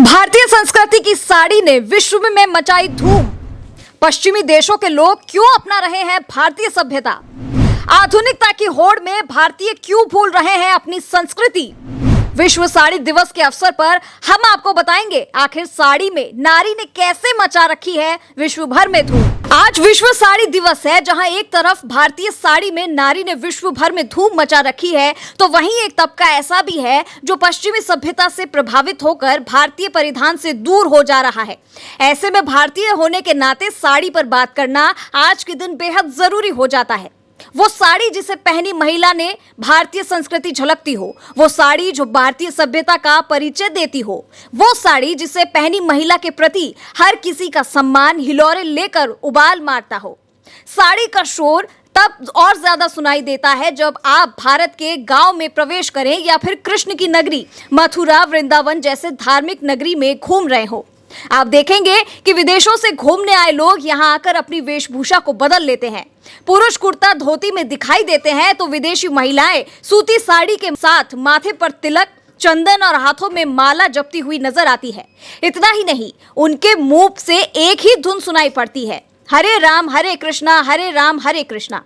भारतीय संस्कृति की साड़ी ने विश्व में मचाई धूम। पश्चिमी देशों के लोग क्यों अपना रहे हैं भारतीय सभ्यता? आधुनिकता की होड़ में भारतीय क्यों भूल रहे हैं अपनी संस्कृति? विश्व साड़ी दिवस के अवसर पर हम आपको बताएंगे आखिर साड़ी में नारी ने कैसे मचा रखी है विश्व भर में धूम। आज विश्व साड़ी दिवस है, जहां एक तरफ भारतीय साड़ी में नारी ने विश्व भर में धूम मचा रखी है, तो वहीं एक तबका ऐसा भी है जो पश्चिमी सभ्यता से प्रभावित होकर भारतीय परिधान से दूर हो जा रहा है। ऐसे में भारतीय होने के नाते साड़ी पर बात करना आज के दिन बेहद जरूरी हो जाता है। वो साड़ी जिसे पहनी महिला ने भारतीय संस्कृति झलकती हो, वो साड़ी जो भारतीय सभ्यता का परिचय देती हो, वो साड़ी जिसे पहनी महिला के प्रति हर किसी का सम्मान हिलोरे लेकर उबाल मारता हो। साड़ी का शोर तब और ज्यादा सुनाई देता है जब आप भारत के गांव में प्रवेश करें या फिर कृष्ण की नगरी मथुरा, वृंदावन जैसे धार्मिक नगरी में घूम रहे हो। आप देखेंगे कि विदेशों से घूमने आए लोग यहां आकर अपनी वेशभूषा को बदल लेते हैं। पुरुष कुर्ता धोती में दिखाई देते हैं तो विदेशी महिलाएं सूती साड़ी के साथ माथे पर तिलक, चंदन और हाथों में माला जपती हुई नजर आती है। इतना ही नहीं, उनके मुंह से एक ही धुन सुनाई पड़ती है, हरे राम हरे कृष्णा, हरे राम हरे कृष्णा।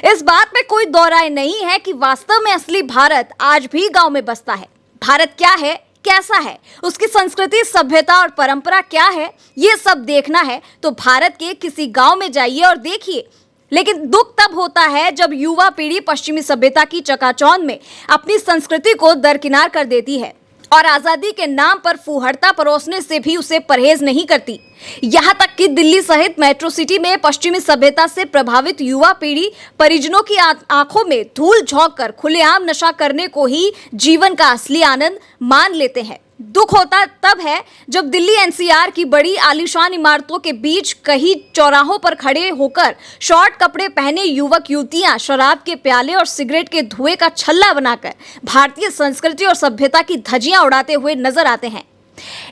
इस बात में कोई दो राय नहीं है कि वास्तव में असली भारत आज भी गांव में बसता है। भारत क्या है, कैसा है, उसकी संस्कृति, सभ्यता और परंपरा क्या है, ये सब देखना है तो भारत के किसी गांव में जाइए और देखिए। लेकिन दुख तब होता है जब युवा पीढ़ी पश्चिमी सभ्यता की चकाचौंध में अपनी संस्कृति को दरकिनार कर देती है और आजादी के नाम पर फूहड़ता परोसने से भी उसे परहेज नहीं करती। यहाँ तक कि दिल्ली सहित मेट्रो सिटी में पश्चिमी सभ्यता से प्रभावित युवा पीढ़ी परिजनों की आंखों में धूल झोंक कर खुलेआम नशा करने को ही जीवन का असली आनंद मान लेते हैं। दुख होता तब है जब दिल्ली एनसीआर की बड़ी आलीशान इमारतों के बीच कहीं चौराहों पर खड़े होकर शॉर्ट कपड़े पहने युवक युवतियां शराब के प्याले और सिगरेट के धुएं का छल्ला बनाकर भारतीय संस्कृति और सभ्यता की धज्जियां उड़ाते हुए नजर आते हैं।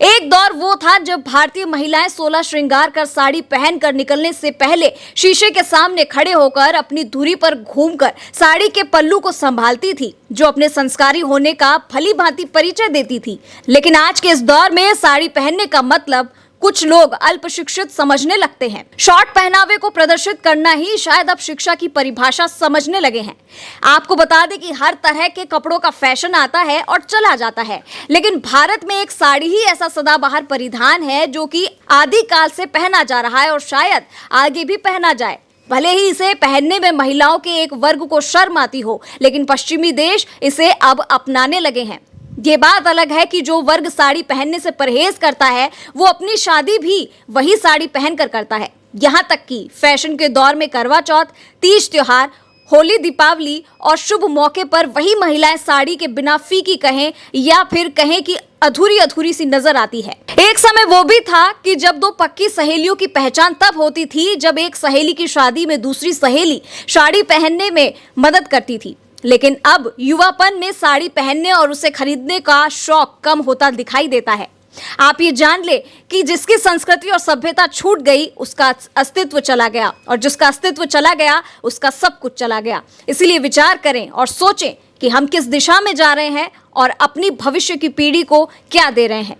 एक दौर वो था जब भारतीय महिलाएं 16 श्रृंगार कर साड़ी पहनकर निकलने से पहले शीशे के सामने खड़े होकर अपनी धुरी पर घूमकर साड़ी के पल्लू को संभालती थी, जो अपने संस्कारी होने का भली भांति परिचय देती थी। लेकिन आज के इस दौर में साड़ी पहनने का मतलब कुछ लोग अल्प शिक्षित समझने लगते हैं। शॉर्ट पहनावे को प्रदर्शित करना ही शायद अब शिक्षा की परिभाषा समझने लगे हैं। आपको बता दें कि हर तरह के कपड़ों का फैशन आता है और चला जाता है, लेकिन भारत में एक साड़ी ही ऐसा सदाबहार परिधान है जो कि आदिकाल से पहना जा रहा है और शायद आगे भी पहना जाए। भले ही इसे पहनने में महिलाओं के एक वर्ग को शर्म आती हो, लेकिन पश्चिमी देश इसे अब अपनाने लगे हैं। ये बात अलग है कि जो वर्ग साड़ी पहनने से परहेज करता है वो अपनी शादी भी वही साड़ी पहनकर करता है। यहाँ तक कि फैशन के दौर में करवा चौथ, तीज त्योहार, होली, दीपावली और शुभ मौके पर वही महिलाएं साड़ी के बिना फीकी कहें या फिर कहें कि अधूरी अधूरी सी नजर आती है। एक समय वो भी था कि जब दो पक्की सहेलियों की पहचान तब होती थी जब एक सहेली की शादी में दूसरी सहेली साड़ी पहनने में मदद करती थी। लेकिन अब युवापन में साड़ी पहनने और उसे खरीदने का शौक कम होता दिखाई देता है। आप ये जान ले कि जिसकी संस्कृति और सभ्यता छूट गई उसका अस्तित्व चला गया, और जिसका अस्तित्व चला गया उसका सब कुछ चला गया। इसीलिए विचार करें और सोचें कि हम किस दिशा में जा रहे हैं और अपनी भविष्य की पीढ़ी को क्या दे रहे हैं।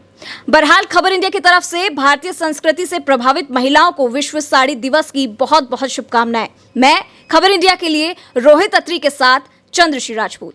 बहरहाल खबर इंडिया की तरफ से भारतीय संस्कृति से प्रभावित महिलाओं को विश्व साड़ी दिवस की बहुत बहुत शुभकामनाएं। मैं खबर इंडिया के लिए रोहित अत्री के साथ चंद्रश्री राजपूत।